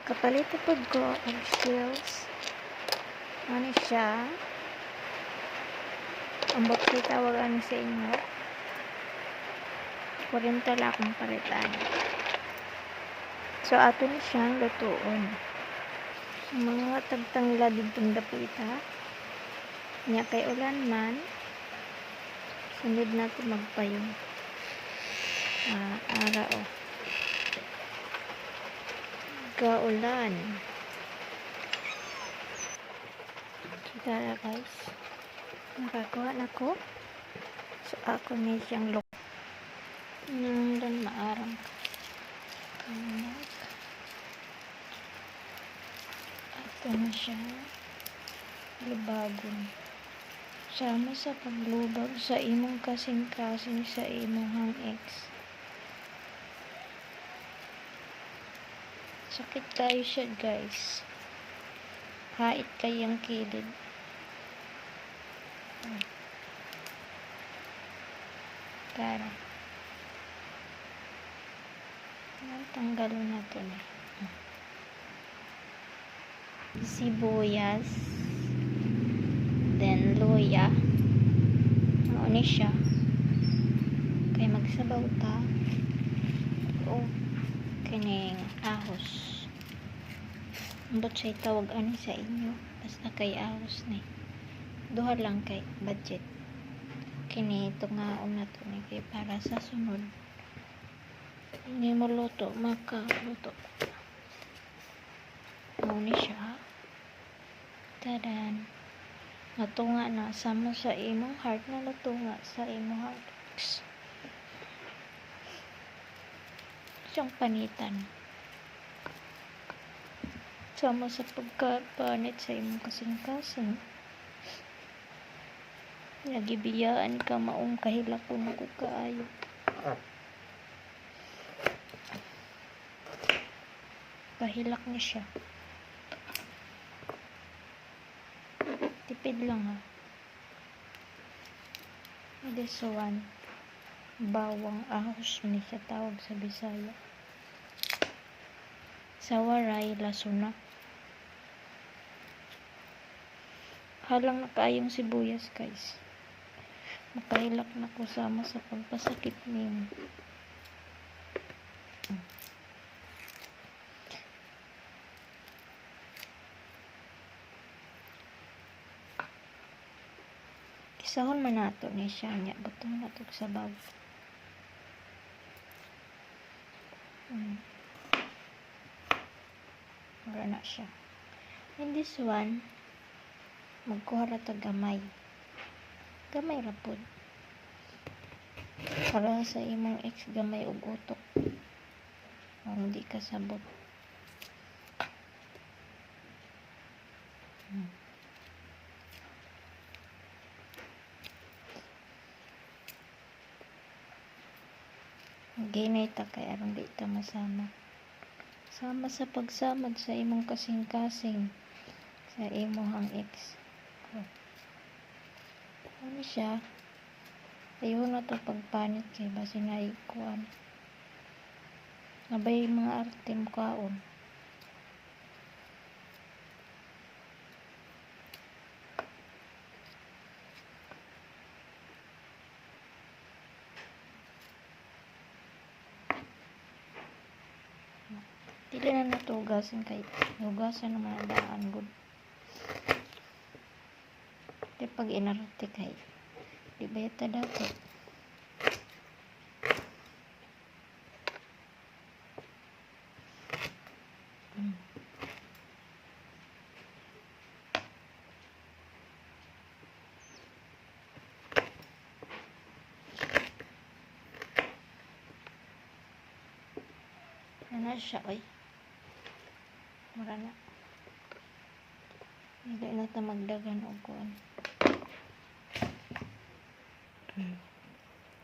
Kapalit po ko ang skills. Ano siya? Ang bakit tawag ano sa inyo? 40 lang akong palitan. So, ato na siyang lutuon. Mga tagtang nila ditong dapita. Nya kay ulan man. Sunod na ito magpayong. Ara o. Kaulan. Kita na guys. Nakakuha na ko. So, ako na siyang look. Dan maarang kanak. Ito na siya. Lubagon. Sama sa paglubag sa imong kasing-kasing sa imong ex. Sakit kayo siya guys. Hait kayang kilid. Tara. Tanggalin natin. Sibuyas. Then luya. Ano siya? Kay magsabaw ta. O kining ahos. Ambot siya tawag ani sa inyo. Basta kay ahos ni. Duha lang kay budget. Kini tungaon na to ni kay para sa sunod. Hindi mo luto, makaluto. Muna siya. Tadan. Natunga na. Sama sa imong heart na natunga sa imong heart. Siyang panitan. Sama sa pagkapanit sa imong kasing-kasing. Nagibiyaan ka maong kahilak ko na ko kaayo. Kahilak niya siya. Tipid lang ha. This one. Bawang ahos ni siya tawag sa Bisaya. Sa waray, lasuna. Halang na kaayong sibuyas guys. Makahilak na ko sama sa pagpasakit niyo. Isahon man nato ni siya niya. Butong nato sa baw. Wala na siya. In this one, magkuha ra ta gamay. Gamay ra pod. Para sa imong ex gamay og utok. Hindi ka sabot. Ginay ta kay aron di ta masama. Sama sa pagsamad sa imong kasing-kasing sa imong ex. Ano siya? Ayaw na to pagpanit kay basi na ikuan. Nabay mga arte mo kaon. Dili na natugasan kay hugasan naman ang daan good. Di pag inarte kay di ba yata dato. Ano siya oy. Mura na. Hindi na ito magdagan o kuwan.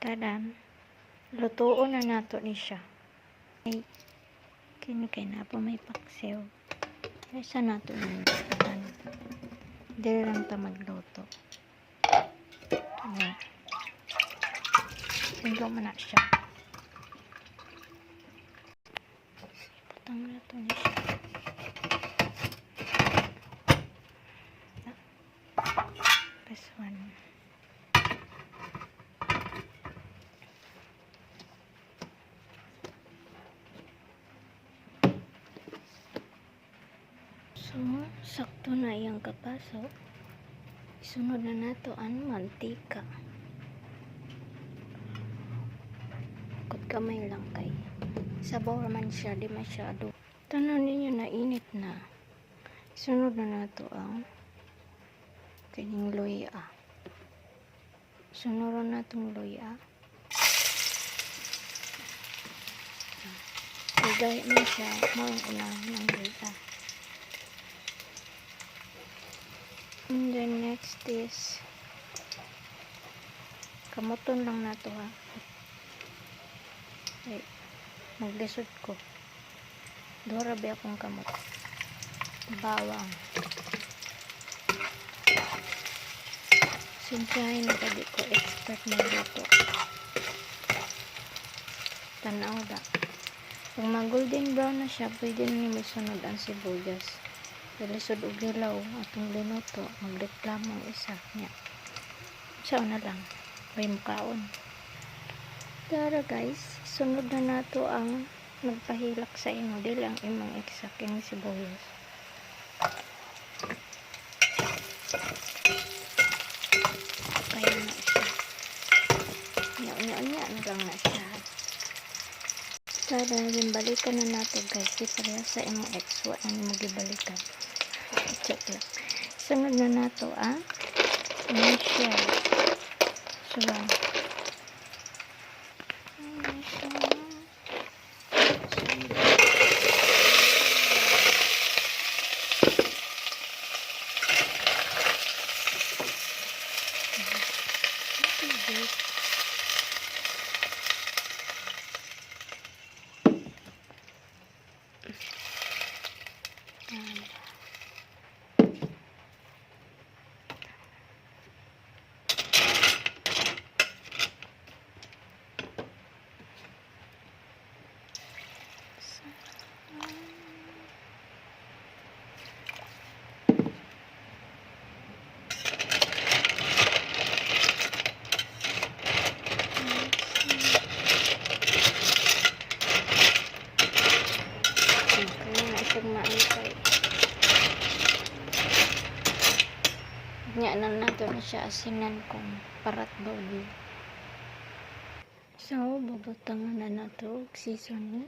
Tadan. Lutuon na nato ni siya. Ay, kini kay na pa may paksiw. Ay, sa nato ng tadan. Hindi lang ito magluto. Ayan. Singgo mo na siya. Putang na ito ni siya. Sakto na iyang kapasok. Isunod na nato ang mantika. Kut kamay lang kay sabaw man siya, di masyado. Tanan ninyo na init na. Isunod na nato ang kining luya. Sunod na natong luya. Igay mo siya, mawang ulang ng luya. And then next is kamuton lang nato ha. Ay, maglisod ko. Dorabi akong kamot. Bawang. Simplahin na pwede ko expert magluto. Tanaw da. Kung mag-golden brown na siya, pwede na may sunod ang sibuyas. Lisod og ilaw atong linuto, magreklamo ang isa niya. Siya na lang, may mukaon. Tara guys, sunod na nato ang nagpahilak sa imo, dili ang imong eksaking sibuyas. Kaya na siya. Nya na lang na siya. Tara, balikan na nato guys, di pareha sa imong ex, wa na mo gibalikan. Check lang. Sunod na nato ang initial. Suwan. Nya na nato na siya asinan kong parat bawdi. So, bubutangan na nato season.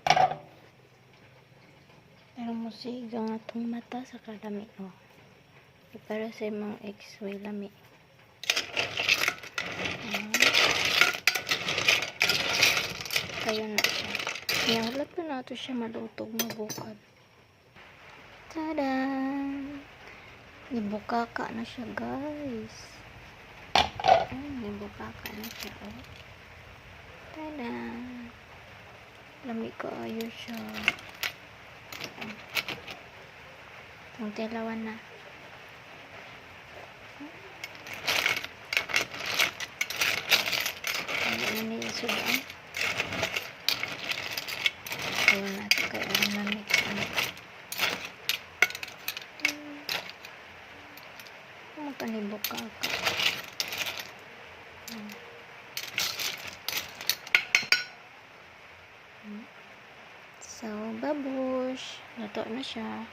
Pero musiga nga itong mata sa kalami ko. Para sa mga ex-way lami. Kaya na siya. Nahulat na nato siya malutog mabukad. Tada! Nibukaka na siya guys. Nibukaka na siya oh. Tada! Lami ko ayo siya. Ang tilawan na. Ano na niya sudan? Kaya natin kayo ang lamig. Makanibukaka. So, babush. Luto na siya.